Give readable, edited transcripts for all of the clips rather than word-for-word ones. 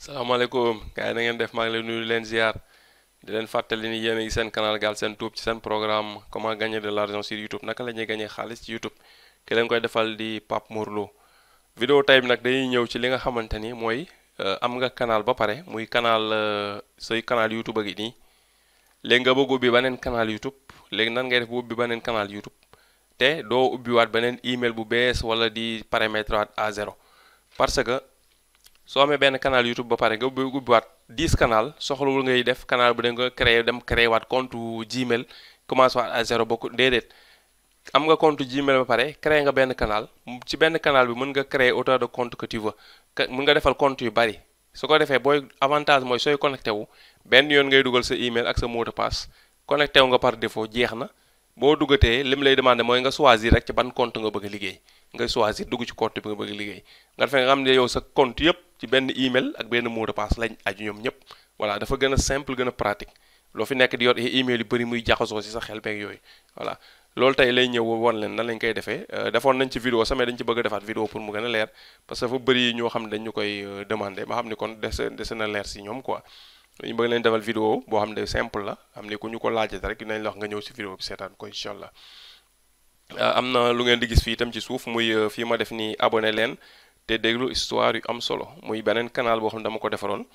salaamaaleykum gars yi na ngeen def maa ngi leen nuyu leen ziar di leen fàttali ni yéen a ngi seen canal Galsen Tube ci seen programme comment gagner de l'argent sur YouTube naka la ñuy gagner xaalis ci YouTube ki leen koy defal di Pape Morlo. Vidéo tey bi nag dañuy ñëw ci li nga xamante ni mooy am nga canal ba pare muy canal say canal YouTube a ngi nii léegi nga bëgg ubbi beneen canal YouTube léegi nan ngay def bu ubbi beneen canal YouTube te doo ubbiwaat beneen email bu bees wala di paramétrer waat à zéro parce que. soo amee benn canal YouTube ba pare nga ubbiwaat 10 canal soxlawul ngay def canal bu da nga créé waat compte Gmail commencé waat à zéro bokk déedéet am nga compte Gmail ba pare créé nga benn canal ci benn canal bi mën nga créer autant de compte que tu veux mën nga defal compte yu bari su ko defee booy avantage mooy sooy connecté wu benn yoon ngay dugal sa email ak sa mot de passe connecté wu nga par défaut jeex na boo duggatee li mu lay demandé mooy nga choisir rek ci ban compte nga bëgg a liggéey nga choisir dugg ci compte bi nga bëgg a liggéey nga defee nga xam ne yow sa compte yëpp ci benn email ak benn mot de passe lañ aju ñoom ñëpp voilà dafa gën a simple gën a pratique loo fi nekk di yor ay email yu bëri muy jaxasoo si sa xel beeg yooyu voilà loolu tey lay ñëw won leen nan lañ koy defee defoon nañ ci vidéo sama dañ ci bëgg a defaat vidéo pour mu gën a leer parce que dafa bëri ñoo xam ne dañ ñu koy demandé ba xam ni kon dese na leer si ñoom quoi ñu bëgg leen defal vidéo boo xam ne simple la xam ni ku ñu ko laajate rek dinañ la wax nga ñëw si vidéo bi seetaan ko incha allah am na lu ngeen di gis fii itam ci suuf muy fii ma def nii abonné leen te déglu histoire yu am solo muy beneen canal boo xam ne dama ko defaroon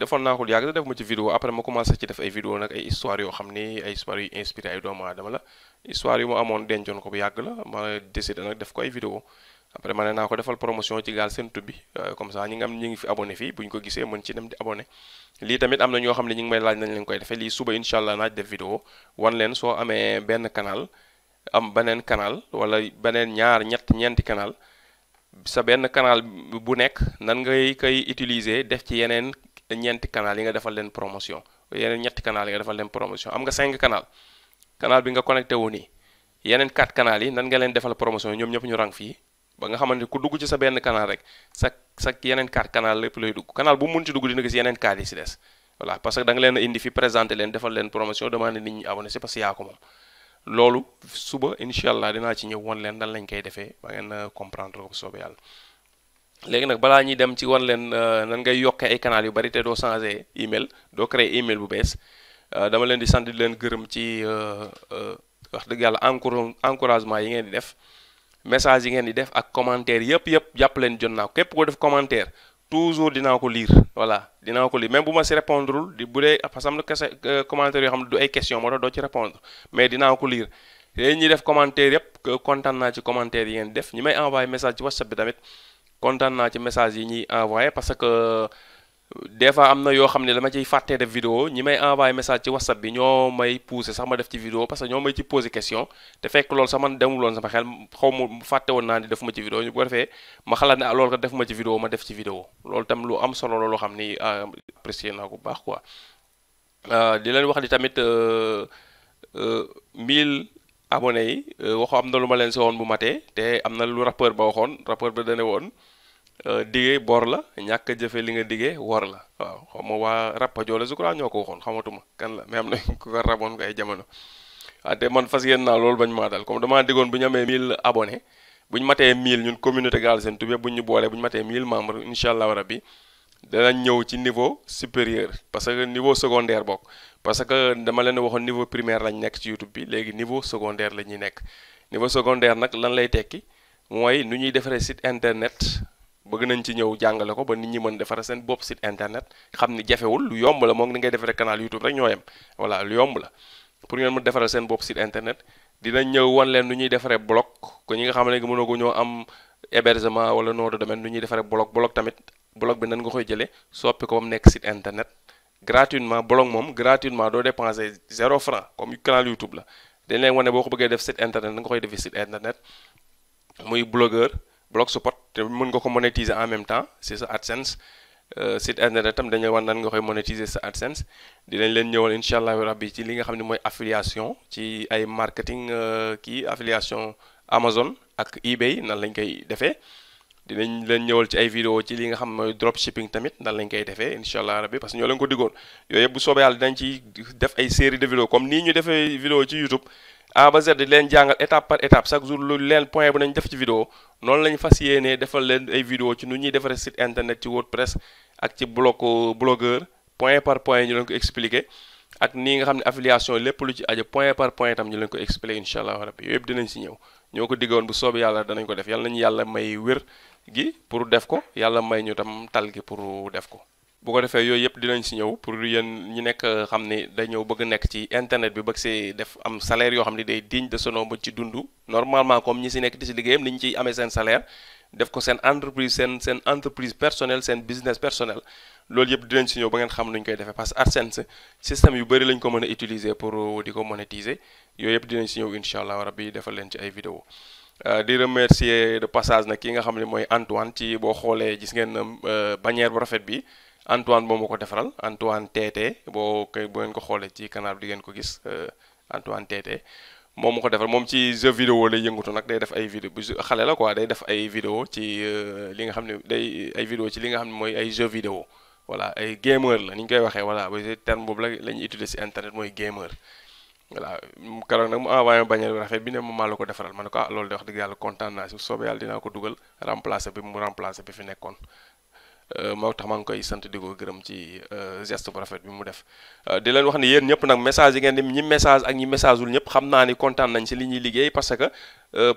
defoon naa ko yàgg def ma ci vidéo après ma commencé ci def ay vidéo nag ay histoire yoo xam ni ay histoire yu inspiré ay doomu aadama la histoire yu mu amoon dencoon ko bu yàgg la ma décidé nag def ko ay vidéo après ma ne naa ko defal promotion ci Galsen Tube bi comme ça ñi nga am ñi ngi fi abonné fii bu ñu ko gisee mën ci dem di abonné lii tamit am na ñoo xam ne ñi ngi may laaj nañ leen koy defee lii suba incha allah naaj def vidéo wan leen soo amee benn canal am beneen canal wala beneen ñaar ñeenti canal sa benn canal bu nekk nan ngay koy utiliser def ci yeneen ñeenti canal yi nga defal leen promotion yeneen ñetti canal yi nga defal leen promotion am nga 5 canal bi nga connecté wu nii yeneen 4 canal yi nan nga leen defal promotion ñoom ñëpp ñu rang fii ba nga xamante ku dugg ci sa benn canal rek sa yeneen 4 canal lépp lay dugg canal bu mun ci dugg dina gis yeneen 4 yi si des voilà parce que da nga leen a indi fi présenté leen defal leen promotion demandé nit ñi abonné si parce que yaa ko moom loolu suba incha allah dinaa ci ñëw wan leen nan lañ koy defee ba ngeen comprendre ko bu soobee yàlla léegi nag balaa ñuy dem ci wan leen nan ngay yokkee ay canal yu bari te doo changer email doo créer email bu bees dama leen di sant di leen gërëm ci wax dëgg yàlla encouragement yi ngeen di def message yi ngeen di def ak commentaire yëpp jàpp leen jot naa ko képp ko def commentaire toujours dinaa ko lire voilà dinaa ko lire même bu ma si répondreul bu dee parce que am na kese commentaire yoo xam ne du ay question moo tax doo ci répondre mais dinaa ko lire yéen ñi def commentaire yëpp kontaan naa ci commentaire yi ngeen def ñi may envoyé message ci WhatsApp bi tamit kontaan naa ci message yi ñuy envoyé parce que des fois am na yoo xam ne dama ciy fàttee def vidéo ñi may envoyé message ci WhatsApp bi ñoo may poussé sax ma def ci vidéo parce que ñoo may ci posé question te fekk loolu sax man demuloon sama xel xaw ma fàtte woon naa ni def ma ci vidéo bu ko defee ma xalaat ne loolu ko def ma ci vidéo ma def ci vidéo loolu tam lu am solo loolu xam ni apprécié naa ko bu baax quoi di leen wax ni tamit 1000 abonnés yi waxu am na lu ma leen si woon bu matee te am na lu rappeur ba waxoon rappeur ba dane woon digee bor la ñàkk a jëfe li nga digee wor la waaw xaw ma waa rappajo la je crois ñoo ko waxoon xamatuma kan la mais am na ku ko raboon ko ay jamono waaw te man fas yéen naa loolu bañ maa dal comme damaa diggoon bu ñu amee 1000 abonnés bu ñu matee 1000 ñun communauté Galsen Tube bu ñu boolee bu ñu matee 1000 membres incha allah rabbi danañ ñëw ci niveau supérieur parce que niveau secondaire bokk parce que dama leen waxoon niveau primaire lañ nekk ci YouTube bi léegi niveau secondaire la ñuy nekk niveau secondaire nag lan lay tekki mooy nu ñuy defaree site internet bëgg nañ ci ñëw jàngale ko ba nit ñi mën defar seen bopp site internet xam ni jafewul lu yomb la moom ni ngay defaree canal YouTube rek ñoo yem voilà lu yomb la pour ngeen mën defaral seen bopp site internet dinañ ñëw wan leen nu ñuy defaree blog ko ñi nga xam ne mënoo ñoo am hébergement wala nom de domaine nu ñuy defaree blog tamit blog bi nan nga koy jëlee soppi ko ba mu nekk site internet gratuitement blog moom gratuitement doo dépenser 0 franc comme canal YouTube la dañ leen wane boo ko bëggee def site internet nga koy defee site internet muy blogueur blogspot te mën nga ko monétiser en même temps c'est sa AdSense site internet tam dañuy wan nan nga koy monétiser sa AdSense dinañ leen ñëwal incha allah rabbi ci li nga xam ne mooy affiliation ci ay marketing affiliation Amazon ak eBay nan lañ koy defee dinañ leen ñëwal ci ay vidéo ci li nga xam mooy dropshipping tamit nan lañ koy defee incha allah rabbi parce que ñoo leen ko diggoon yooyu yëpp bu soobee yàlla dinañ ci def ay série de vidéo comme nii ñu defee vidéo ci YouTube A ba Z di leen jàngal étape par étape chaque jour lu leen point bu nañ def ci vidéo noonu lañu fas yéenee defal leen ay vidéo ci nu ñuy defaree site internet ci WordPress ak ci blogueur point par point ñu leen ko expliquer ak nii nga xam ne affiliation lépp lu ci aju point par point tam ñu leen ko expliquer incha allah rabbi yooyu yëpp dinañ si ñëw ñoo ko diggoon bu soobee yàlla danañ ko def yàlla nañu yàlla may wér gi pour def ko yàlla may ñu tam tal gi pour def ko. bu ko defee yooyu yëpp dinañ si ñëw pour yéen ñi nekk xam ni dañoo bëgg nekk ci internet bi bëgg see def am salaire yoo xam ne day digne de son nom ba ci dund normalement comme ñi si nekk di si liggéeyam ni ñu ciy amee seen salaire def ko seen entreprise seen entreprise personnelle seen business personnel loolu yëpp dinañ si ñëw ba ngeen xam nuñ koy defee parce que AdSense système yu bëri lañ ko mën a utiliser pour di ko monétiser yooyu yëpp dinañ si ñëw incha allah rabbi defal leen ci ay vidéo di remercier de passage nag ki nga xam ne mooy Antoine ci boo xoolee gis ngeen bannière bu rafet bi Antoine moo ma ko defaral Antoine TT boo ngeen ko xoolee ci canal bi di ngeen ko gis Antoine TT moom ma ko defal moom ci jeu vidéo lay yëngatu nag day def ay vidéo bu xale la quoi day def ay vidéo ci li nga xam ne day ay vidéo ci li nga xam ne mooy ay jeu vidéo voilà ay gamer la ni ñu koy waxee voilà ba terme boobu la ñuy utiliser si internet mooy gamer voilà keroog nag mu envoyé ma bañal rafet bi ne ma maa la ko defaral ma ne ko ah loolu de wax dëgg yàlla kontaan naa si soobee yàlla dinaa ko dugal remplacer bi mu remplacer bi fi nekkoon moo tax maa ngi koy sant di ko gërëm ci geste bu rafet bi mu def di leen wax ni yéen ñëpp nag message yi ngeen di ñi message ak ñi messageul ñëpp xam naa ni kontaan nañ ci li ñuy liggéey parce que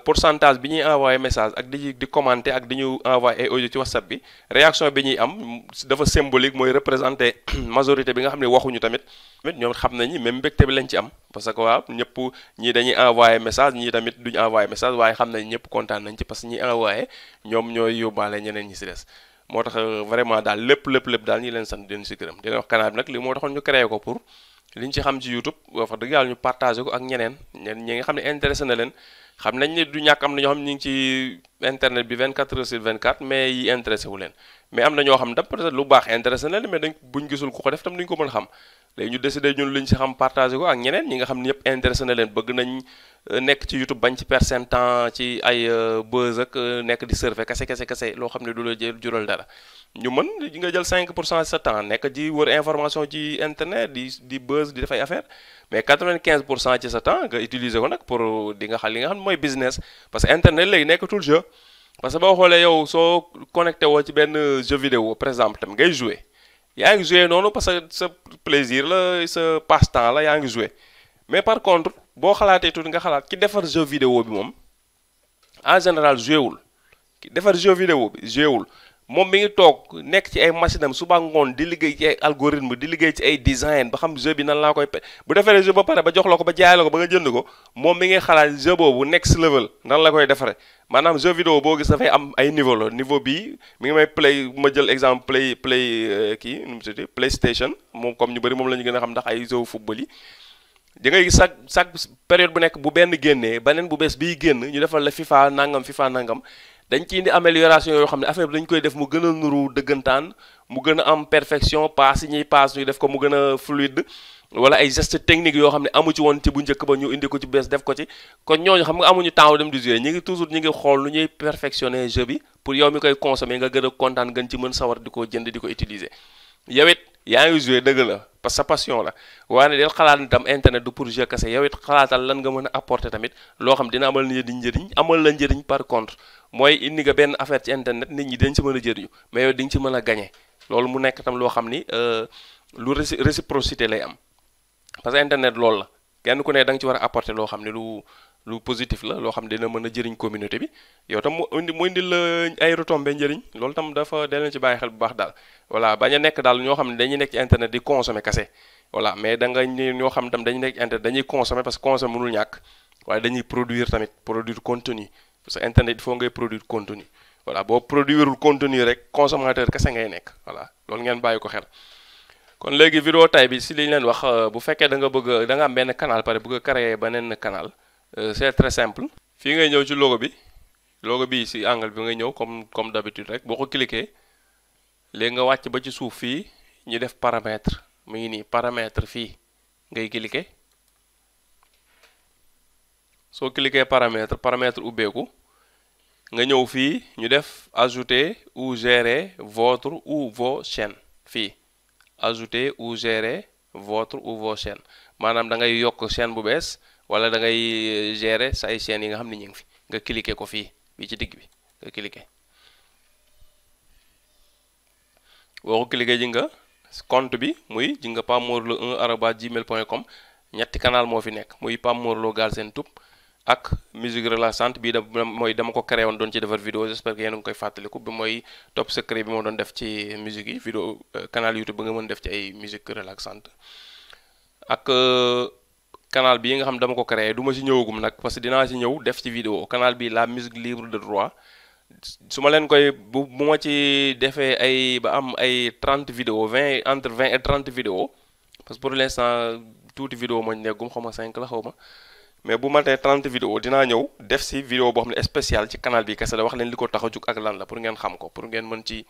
pourcentage bi ñuy envoyé message ak di commenter ak di ñu envoyé ay audio ci WhatsApp bi réaction bi ñuy am dafa symbolique mooy représenter majorité bi nga xam ne waxuñu tamit ñoom xam nañu même mbégte bi lañ ci am parce que waaw ñëpp ñii dañuy envoyé message ñii tamit duñu envoyé message waaye xam nañ ñëpp kontaan nañ ci parce que ñi envoyé ñoom ñooy yóbbaale ñeneen ñi si des moo tax vraiment daal lépp daal ñi leen sant di leen si gërëm di leen wax canal bi nag li moo taxoon ñu créé ko pour liñ ci xam ci YouTube wax dëgg yàlla ñu partagé ko ak ñeneen ñi nga xam ne intéressé na leen xam nañ ne du ñàkk am na ñoo xam ne ñu ngi ci internet bi 24 heures sur 24 mais yi intéressé wu leen mais am na ñoo xam ne peut-être lu baax intéressé na leen mais dañ buñ gisul ku ko def tam duñ ko mën a xam léegi ñu décidé ñun liñ si xam partagé ko ak ñeneen ñi nga xam ne ñëpp intéressé na leen bëgg nañ nekk ci YouTube bañ ci perdre seen temps ci ay buzz ak nekk di surfer kese loo xam ne du la jural dara ñu mën nga jël 5% sa temps nekk di wër information ci internet di buzz di def ay affaire mais 95% ci sa temps nga utiliser ko nag pour di nga xam li nga xam ne mooy business parce que internet léegi nekkatul jeu parce que boo xoolee yow soo connecté woo ci benn jeu vidéo par exemple tam ngay jouer yaa ngi jouer noonu parce que sa plaisir la sa passe-temps la yaa ngi jouer mais par contre boo xalaatee tuuti nga xalaat ki defar jeu vidéo bi moom en général joué wul ki defar jeu vidéo bi joué wul moom mi ngi toog nekk ci ay machine am suba ngoon di liggéey ci ay algorithme di liggéey ci ay design ba xam jeu bi nan laa koy bu defee jeu ba pare ba jox la ko ba jaay la ko ba nga jënd ko moom mi ngi xalaat jeu boobu next level nan la koy defaree maanaam jeu vidéo boo gis dafay am ay niveau la niveau bii mi ngi may play ma jël exemple kii nu mu tudd PlayStation moom comme ñu bëri moom la ñu gën a xam ndax ay jeu football yi da ngay gis chaque période bu nekk bu benn génnee beneen bu bees biy génn ñu defal la FIFA nangam dañ ci indi amélioration yoo xam ne affaire bi dañ koy def mu gën a nuru dëggantaan mu gën a am perfection pass yi ñuy pass ñu def ko mu gën a fluide wala ay gestes techniques yoo xam ne amu ci woon ci bu njëkk ba ñu indi ko ci bees def ko ci kon ñooñu xam nga amuñu temps dem di jouer ñi ngi toujours ñi ngi xool lu ñuy perfectionner jeu bi pour yow mi koy consommer nga gën a kontaan gën ci mën sawar di ko jënd di ko utiliser yow it yaa ngi jouer dëgg la parce que sa passion la waaye ne del xalaat ni tam internet du pour jeu kese yow it xalaatal lan nga mën a apporter tamit loo xam dina amal nit ñi njëriñ amal la njëriñ par contre mooy indi nga benn affaire ci internet nit ñi dañ ci mën a jëriñu mais yow di nga ci mën a gagner loolu mu nekk tam loo xam ni lu réciprocité lay am parce que internet loolu la kenn ku ne da nga ci war a apporter loo xam ne lu positif la loo xam ne dina mën a jëriñ communauté bi yow tam mu indi la ay retombées njëriñ loolu tam dafa dee leen ci bàyyi xel bu baax daal voilà bañ a nekk daal ñoo xam ne dañuy nekk ci internet di consommer kese voilà mais da nga ñoo xam tam dañuy nekk ci internet dañuy consommer parce que consommer mënul ñàkk waaye dañuy produire tamit produire contenu parce que internet il faut ngay produire contenu voilà boo produireul contenu rek consommateur kese ngay nekk voilà loolu ngeen bàyyi ko xel kon léegi vidéo tay bi si li ñu leen wax bu fekkee da nga am benn canal pare bëgg a créer beneen canal c'est très simple fii ngay ñëw ci logo bi si angle bi ngay ñëw comme d'habitude rek boo ko cliquer léegi nga wàcc ba ci suuf fii ñu def paramètre mu ngi nii paramètre fii ngay cliquer soo cliquer paramètre ubbeeku nga ñëw fii ñu def ajouter ou gérer votre ou vos chaînes fii ajouter ou gérer votre ou vos chaînes maanaam da ngay yokk chaîne bu bees wala da ngay gérer say chaînes yi nga xam ne ñu ngi fi nga cliquer ko fii bi ci digg bi nga cliquer boo ko cliquer ji nga compte bi muy ji nga pamorlo1@gmail.com ñetti canal moo fi nekk muy Pape Mor Lo Galsen Tube ak musique relaxante bii mooy dama ko créé woon doon ci defar vidéo j'espère que yéen a ngi koy fàttaliku bi mooy top secret bi moo doon def ci musique yi vidéo canal YouTube ba nga mën def ci ay musique relaxante ak canal bii nga xam dama ko créé du ma ci ñëwagum nag parce que dinaa ci ñëw def ci vidéo canal bi la musique libre de droit su ma leen koy bu ma ci defee ay ba am ay 30 vidéo 20 entre 20 et 30 vidéo parce que pour l'instant tuuti vidéo moo ñu nekkum xaw ma 5 la xaw ma mais bu matee 30 vidéo dinaa ñëw def si vidéo boo xam ne spécial ci canal bi kese la wax leen li ko tax a jug ak lan la pour ngeen xam ko pour ngeen mën ci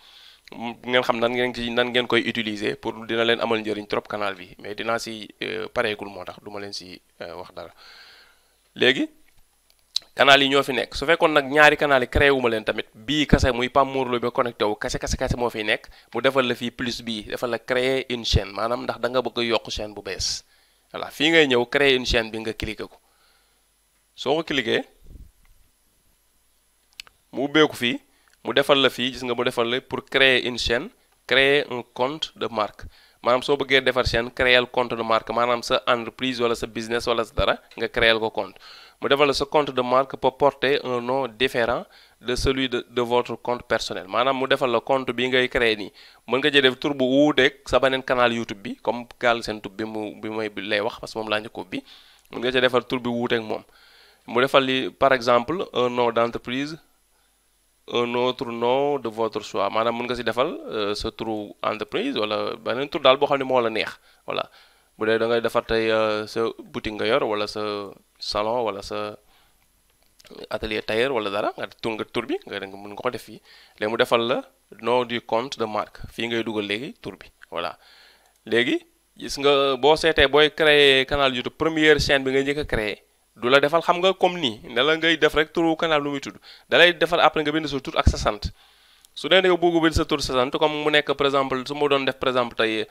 ngeen xam nan ngeen koy utiliser pour dina leen amal njëriñ trop canal bi mais dinaa si pareegul moo tax du ma leen si wax dara léegi canal yi ñoo fi nekk su fekkoon nag ñaari canal yi créé wu ma leen tamit bii kese muy Pape Mor Lo bi connecté wu kese moo fiy nekk mu defal la fii plus bii defal la créer une chaîne maanaam ndax da nga bëgg a yokk chaîne bu bees voilà fii ngay ñëw créer une chaîne bi nga cliqué ko soo ko cliqué mu ubbeeku fii mu defal la fii gis nga mu defal la pour créer une chaîne créer un compte de marque maanaam soo bëggee defar chaîne créer compte de marque maanaam sa entreprise wala sa business wala sa dara nga créer ko compte mu defal la sa compte de marque peut porter un nom différent de celui de votre compte personnel maanaam mu defal la compte bi ngay créer nii mën nga jël tur bu wuuteeg sa beneen canal YouTube bi comme Galsen Tube bi mooy lay wax parce que moom laa njëkk bi mën nga ci defal tur bi wuuteeg moom mu defal li par exemple un nom d'entreprise un autre nom de votre choix maanaam mën nga si defal sa turu entreprise wala beneen tur daal boo xam ne moo la neex voilà bu dee da ngay defar tey sa boutique nga yor wala sa salon wala sa atelier tailleur wala dara nga tur bi nga mën nga ko def fii léegi mu defal la nom du compte de marque fii ngay dugal léegi tur bi voilà léegi gis nga boo seetee booy créer canal YouTube première chaîne bi nga njëkk a créer du la defal xam nga comme nii ne la ngay def rek turu canal lu muy tudd da lay defal après nga bind sa tur ak sa sant su dee nga bëgg bind sa tur sa sant comme mu nekk par exemple su ma doon def par exemple tey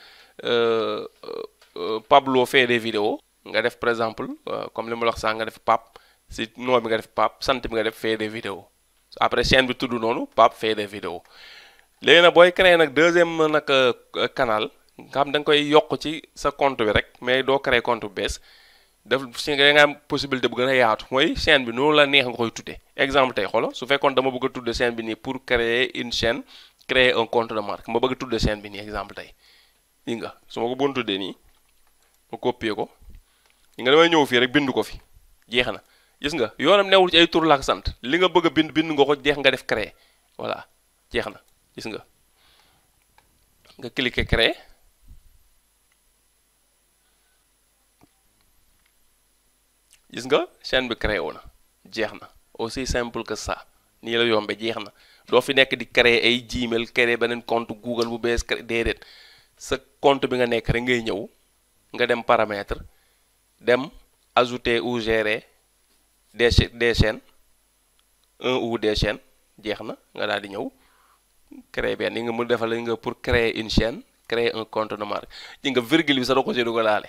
Pablo fait des vidéos nga def par exemple comme li ma la wax sax nga def Pape si nom bi nga def Pape sant bi nga def fait des vidéos après chaîne bi tudd noonu Pape fait des vidéos léegi nag booy créer nag deuxième nag canal nga xam da nga koy yokk ci sa compte bi rek mais doo créer compte bu bees def si nga am possibilité bu gën a yaatu mooy chaîne bi noonu la neex nga koy tuddee exemple tey xoolal su fekkoon dama bëgg a tudde chaîne bi nii pour créer une chaîne créer un compte de marque ma bëgg a tudde chaîne bi nii exemple tey li nga su ma ko bëggoon tuddee nii ma copier ko li nga damay ñëw fii rek bind ko fi jeex na gis nga yoonam newul ci ay tur la ak sant li nga bëgg a bind nga ko jeex nga def créer voilà jeex na gis nga cliquer créer gis nga chaîne bi créé wu na jeex na aussi simple que ça nii la yombe jeex na doo fi nekk di créer ay Gmail créer beneen compte Google bu bees déedéet sa compte bi nga nekk rek ngay ñëw nga dem paramètre dem ajouter ou gérer des chaînes un ou des chaînes jeex na nga daal di ñëw créer benn yi nga mën defal nga pour créer une chaîne créer un compte de marque ji nga virgule bi sax doo ko ci dugalaale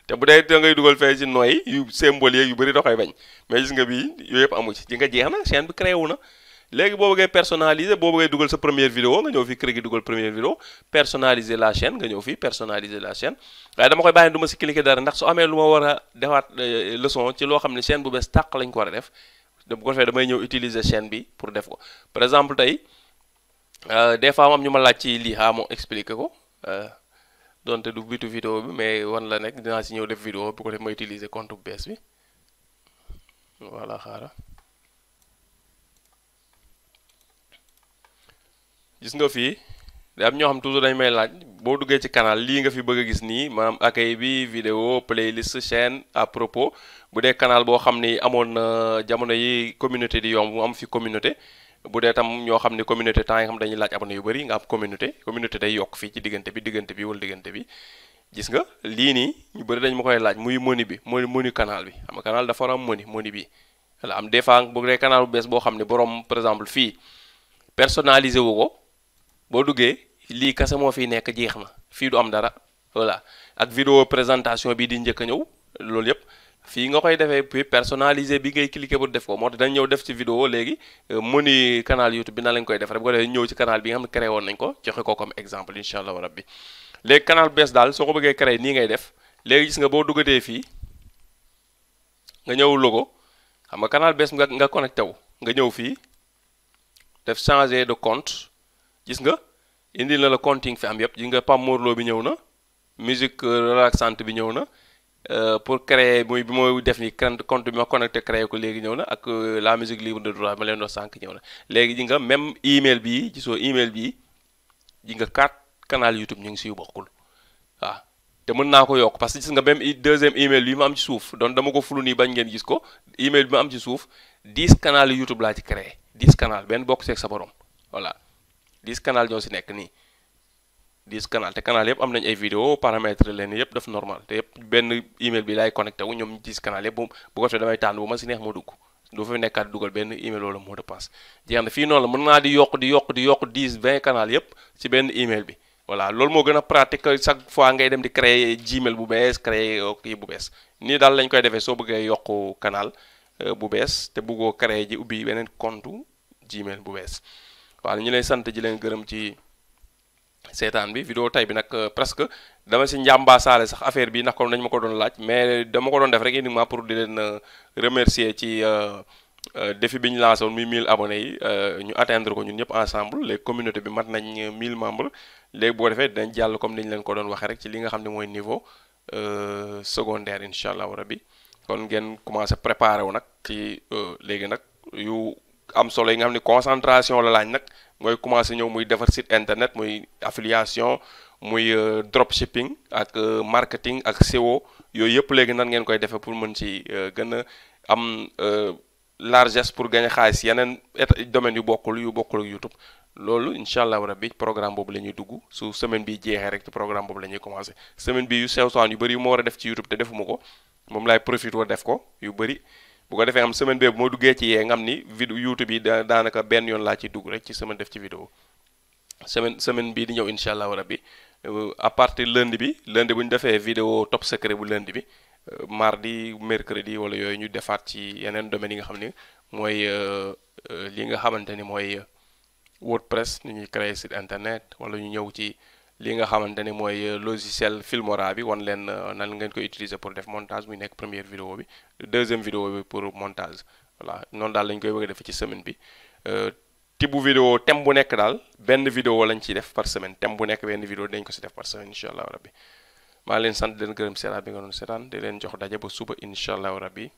te bu dee da ngay dugal fee ci nooy yu symbole yeeg yu bëri da koy bañ mais gis nga bii yooyu yëpp amu ci ji nga jeex na chaîne bi créé wu na léegi boo bëggee personnaliser boo bëggee dugal sa première vidéo nga ñëw fii créer gi dugal première vidéo personnaliser la chaîne nga ñëw fii personnaliser la chaîne waaye dama koy bàyyi du ma si cliquer dara ndax su amee lu ma war a defaat leçon ci loo xam ne chaîne bu bees tàq lañ ko war a def bu ko defee damay ñëw utiliser chaîne bi pour def ko par exemple tey des fois am ñu ma laaj ci lii moo expliquer ko donte du bitu vidéo bi mais wan la nekk dinaa si ñëw def vidéo bu ko def ma utiliser compte bu bees bi voilà xaaral gis nga fii da am ñoo xam toujours dañ may laaj boo duggee ci canal lii nga fi bëgg a gis nii maanaam accueil bi vidéo playlist chaîne à propos bu dee canal boo xam ni amoon na jamono yi communauté di yomb mu am fi communauté bu dee tam ñoo xam ne communauté temps yi nga xam dañuy laaj abonné yu bëri nga am communauté day yokk fii ci diggante bi wala diggante bi gis nga lii nii ñu bëri dañ ma koy laaj muy menu bi menu canal bi xam nga canal dafa war a am menu bi wala am des fois bu dee canal bu bees boo xam ne borom par exemple fii personnalisé wu ko boo duggee lii kese moo fiy nekk jeex na fii du am dara voilà ak vidéo présentation bi di njëkk a ñëw loolu yëpp fii nga koy defee puis personnalisé bi ngay cliquer pour def ko moo tax dañ ñëw def ci vidéo léegi menu canal YouTube bi na lañ koy def rek bu ko defee ñëw ci canal bi nga xam ne créé woon nañ ko joxe ko comme exemple incha allah rabbi léegi canal bees daal soo ko bëggee créé nii ngay def léegi gis nga boo duggatee fii nga ñëw logo xam nga canal bees nga connecté wu nga ñëw fii def changer de compte gis nga indi na la compte yi nga fi am yëpp gis nga Pape Morlo bi ñëw na musique relaxante bi ñëw na pour créer muy bi mooy def ni compte bi ma connecté créé ko léegi ñëw na ak la musique libre de droit ma leen doon sànq ñëw na léegi ji nga même email bii gisoo email bii ji nga 4 canal YouTube ñu ngi siy bokkul waaw te mën naa ko yokk parce que gis nga même deuxième email bi ma am ci suuf donc dama ko fulu nii bañ ngeen gis ko email bi ma am ci suuf 10 canal YouTube laa ci créé 10 canal benn bokk seeg sa borom voilà 10 canal ñoo si nekk nii 10 canal te canal yëpp am nañ ay vidéo paramètres leen yëpp daf normal te yëpp benn email bi laay connecté wu ñoom 10 canal yëpp bu ko defee damay tànn bu ma si neex ma dugg du fa nekkaat dugal benn email wala mot de passe jeex na fii noonu la mën naa di yokk 10 20 canal yëpp ci benn email bi voilà loolu moo gën a pratique que chaque fois ngay dem di créer Gmail bu bees créer kii bu bees nii daal lañ koy defee soo bëggee yokk canal bu bees te bëggoo créer ji ubbi beneen compte Gmail bu bees waaw ñu lay sant ji leen gërëm ci seetaan bi vidéo tay bi nag presque dama si njàmbaasaale sax affaire bi ndax comme dañ ma ko doon laaj mais dama ko doon def rek uniquement pour di leen remercier ci défi bi ñu lancé woon muy 1000 abonnés yi ñu atteindre ko ñun ñëpp ensemble les communauté bi mat nañ 1000 membres léegi boo defee dinañ jàll comme ni ñu leen ko doon waxee rek ci li nga xam ne mooy niveau secondaire incha allahu rabbi kon ngeen commencé préparé wu nag ci léegi nag yu am solo yi nga xam ne concentration la laaj nag mooy commencé ñëw muy defar site internet muy affiliation muy dropshipping ak marketing ak SEO yooyu yëpp léegi nan ngeen koy defee pour mën ci gën a am largesse pour gagner xaalis yeneen domaines yu bokkul ak YouTube loolu incha allah rabbi programme boobu la ñuy dugg su semaine bi jeexee rek ci programme boobu la ñuy commencé semaine bi yu sew saan yu bëri yu ma war a def ci YouTube te defuma ko moom laay profité def ko yu bëri bu ko defee am semaine bee bu ma duggee ci yee nga xam ni vidéo YouTube yi daanaka benn yoon laa ciy dugg rek ci semaine def ci vidéo semaine bii di ñëw incha allah rabbi à partir lundi bu ñu defee vidéo top secret bu lundi bi mardi mercredi wala yooyu ñu defaat ci yeneen domaines yi nga xam ni mooy li nga xamante ni mooy WordPress ni ñuy créer site internet wala ñu ñëw ci li nga xamante ni mooy logiciel Filmora bi wan leen nan ngeen koy utiliser pour def montage muy nekk première vidéo bi deuxième vidéo bi pour montage voilà noonu daal lañ koy bëgg a def ci semaine bi tibb vidéo thème bu nekk daal benn vidéo lañ ciy def par semaine thème bu nekk benn vidéo dañ ko si def par semaine incha allah rabbi maa leen sant di leen gërëm seetaan bi nga doon seetaan di leen jox daje ba suba incha allah rabbi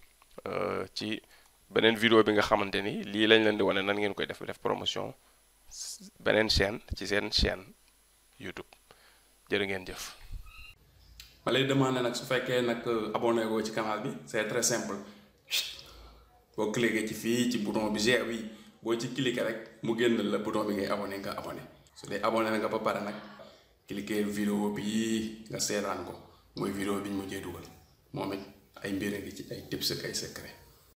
ci beneen vidéo bi nga xamante ni lii lañ leen di wane nan ngeen koy def promotion beneen chaîne ci seen chaîne YouTube jërë ngeen jëf. ma lay demandé nag su fekkee nag abonné goo ci canal bi c'est très simple boo cliqué ci fii ci bouton bi G bi boo ci cliqué rek mu génn la bouton bi ngay abonné nga abonné su dee abonné nga ba pare nag cliqué vidéo bi nga seetaan ko mooy vidéo bi ñu mujjee dugal moom it ay mbir ngi ci ay tips ak ay secret.